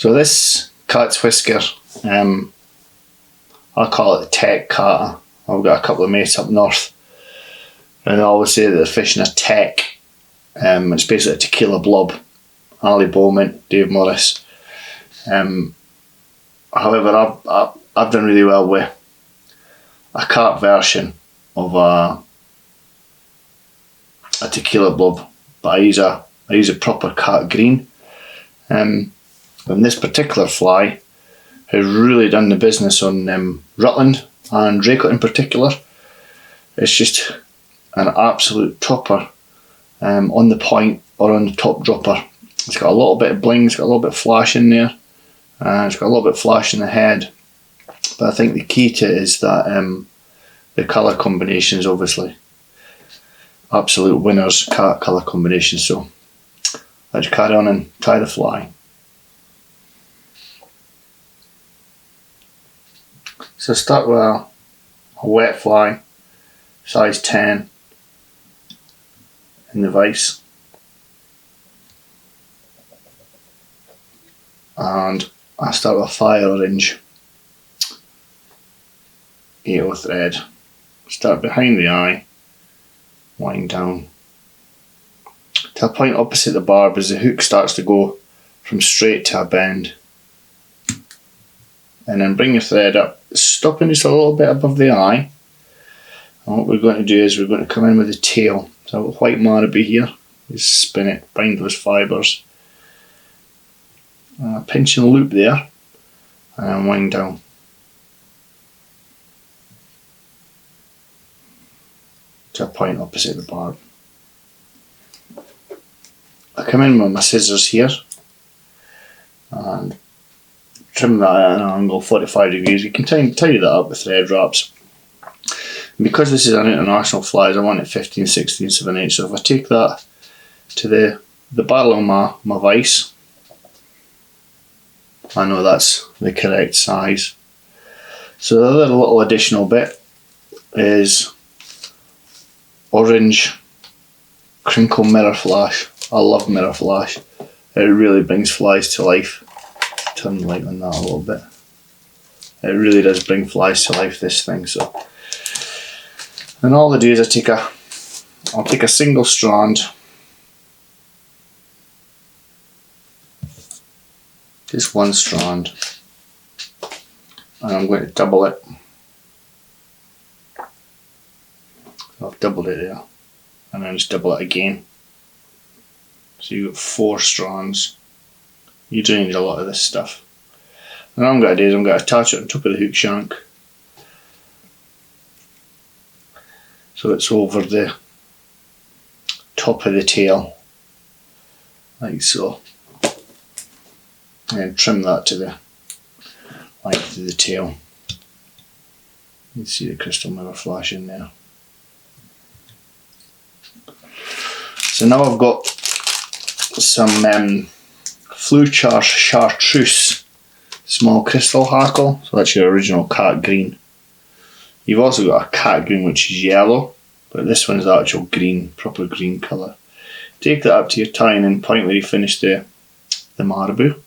So this cat's Whisker, I call it the TEQ Cat. I've got a couple of mates up north, and I always say that they're fishing a TEQ. It's basically a tequila blob. Ali Bowman, Dave Morris. However, I've done really well with a carp version of a tequila blob, but I use a proper cat green. And this particular fly has really done the business on Rutland and Draycote in particular. It's just an absolute topper on the point or on the top dropper. It's got a little bit of bling, it's got a little bit of flash in there, it's got a little bit of flash in the head. But I think the key to it is that the colour combinations, obviously. Absolute winners, cat colour combinations. So let's carry on and tie the fly. So start with a wet fly, size 10 in the vise. And I start with a fire orange 8/0 thread. Start behind the eye, wind down to a point opposite the barb as the hook starts to go from straight to a bend. And then bring your thread up, stopping just a little bit above the eye. And what we're going to do is we're going to come in with the tail. So I've got white marabou here, just spin it, bind those fibres. Pinch and loop there, and wind down. To a point opposite the barb. I come in with my scissors here and trim that at an angle 45 degrees. You can tidy that up with thread wraps. And because this is an international fly, I want it 15/16 of an inch. So if I take that to the barrel of my vise, I know that's the correct size. So the other little additional bit is orange crinkle mirror flash. I love mirror flash. It really brings flies to life. Turn the light on that a little bit. It really does bring flies to life, this thing. So, and all I do is I'll take a single strand, just one strand, and I'm going to double it. I've doubled it there, and then just double it again. So you've got 4 strands. You do need a lot of this stuff. And what I'm going to do is I'm going to attach it on top of the hook shank, so it's over the top of the tail, like so. And then trim that to the length of the tail. You can see the crystal mirror flash in there. So now I've got some Flue Chartreuse small crystal hackle. So that's your original cat green. You've also got a cat green which is yellow, but this one's the actual green, proper green colour. Take that up to your tying in point where you finish the marabou,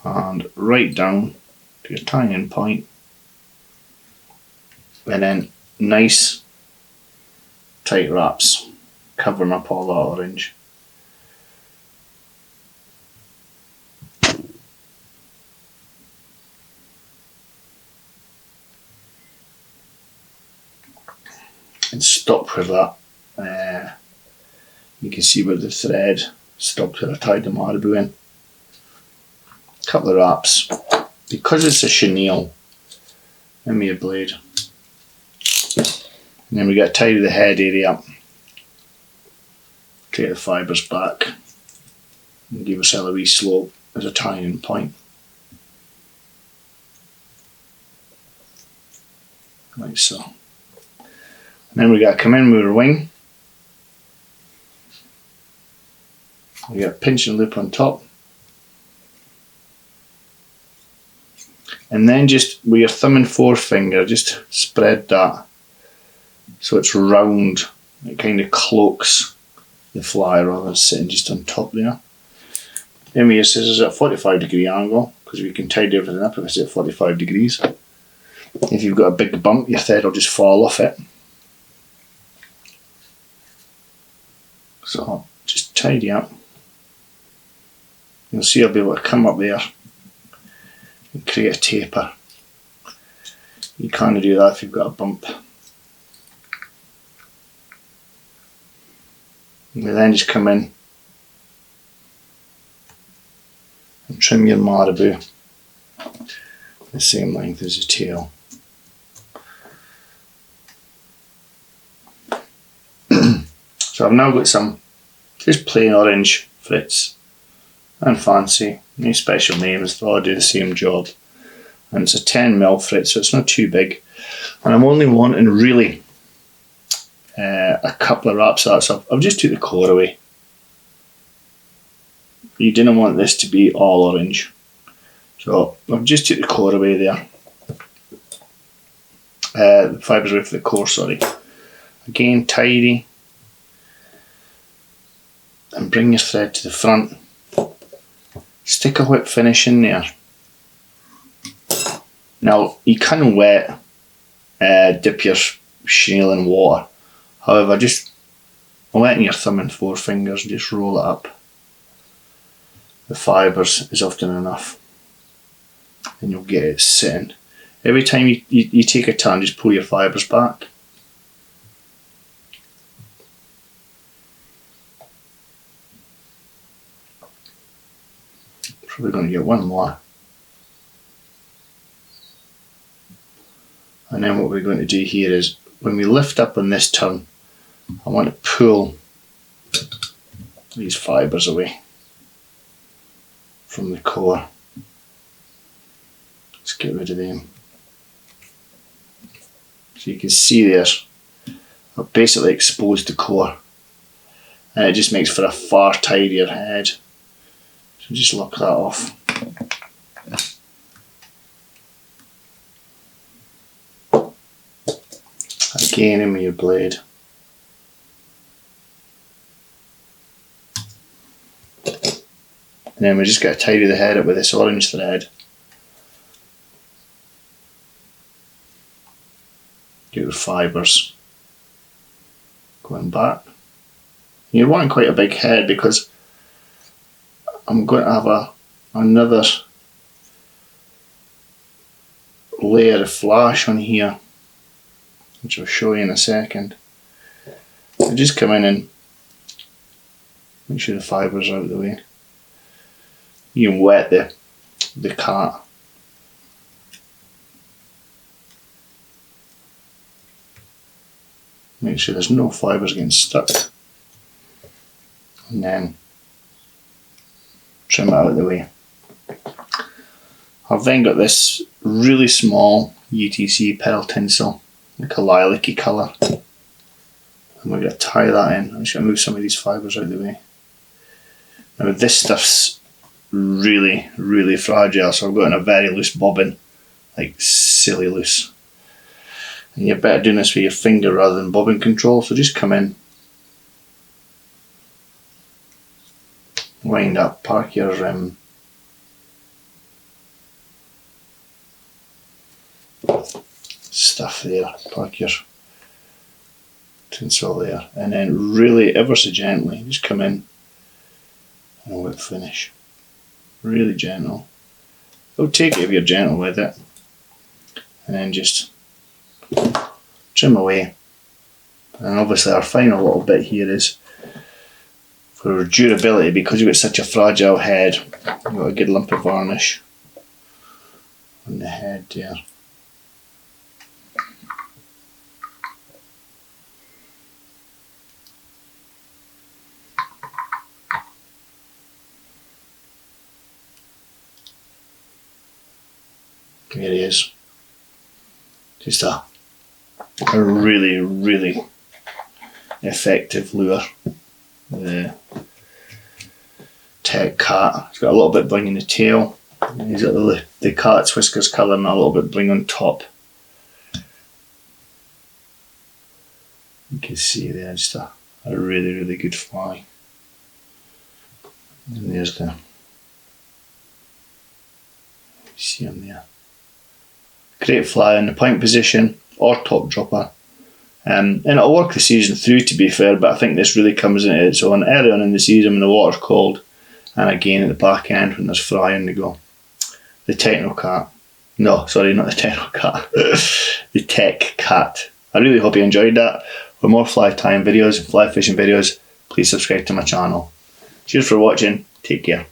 and right down to your tying in point, and then nice tight wraps covering up all that orange. And stop where that, you can see where the thread stopped where I tied the marabou in. Couple of wraps. Because it's a chenille, give me a blade. And then we got to tidy the head area up. Take the fibres back and give ourselves a wee slope as a tying in point. Like so. And then we got to come in with our wing. We got a pinch and loop on top. And then just with your thumb and forefinger, just spread that so it's round. It kind of cloaks the fly rather than sitting just on top there. aim your scissors at a 45-degree angle, because we can tidy everything up if it's at 45 degrees. If you've got a big bump, your thread will just fall off it. So just tidy up. You'll see I'll be able to come up there and create a taper. You can't do that if you've got a bump. And then just come in and trim your marabou the same length as the tail. So I've now got some just plain orange frits, and fancy, no special names, they all do the same job. And it's a 10mm frit, so it's not too big. And I'm only wanting really a couple of wraps of that, so I've just took the core away. You didn't want this to be all orange, so I've just took the core away there. The fibres away for the core, sorry. Again, tidy. And bring your thread to the front. Stick a whip finish in there. Now you can wet dip your chenille in water. However, just wet in your thumb and forefingers and just roll it up. The fibres is often enough, and you'll get it sitting. Every time you take a turn, just pull your fibres back. Probably going to get one more. And then what we're going to do here is, when we lift up on this turn, I want to pull these fibres away from the core. Let's get rid of them. So you can see there, I've basically exposed the core, and it just makes for a far tidier head. So just lock that off. Again in with your blade. And then we just got to tidy the head up with this orange thread. Get the fibres going back. You're wanting quite a big head, because I'm going to have another layer of flash on here, which I'll show you in a second. So just come in and make sure the fibres are out of the way. You can wet the cat. Make sure there's no fibres getting stuck. And then trim it out of the way. I've then got this really small UTC pearl tinsel, like a lilac-y colour. And we're going to tie that in. I'm just going to move some of these fibres out of the way. Now this stuff's really, really fragile, so I've got in a very loose bobbin, like silly loose. And you're better doing this with your finger rather than bobbin control, so just come in, wind up, park your stuff there, park your tinsel there, and then really ever so gently just come in and whip finish. Really gentle. It'll take it if you're gentle with it, and then just trim away. And obviously our final little bit here is for durability, because you've got such a fragile head. You've got a good lump of varnish on the head there. There he is. Just a really, really effective lure. The TEQ Cat. It's got a little bit bling in the tail. He's got the cat's whiskers colour and a little bit bling on top. You can see there, just a really, really good fly. And there's the See him there. Great fly in the point position or top dropper. And it'll work the season through, to be fair, but I think this really comes into its own early on in the season when the water's cold, and again at the back end when there's fry on the go. The TEQ Cat. No, sorry, not the TEQ Cat. The TEQ Cat. I really hope you enjoyed that. For more fly tying videos and fly fishing videos, please subscribe to my channel. Cheers for watching. Take care.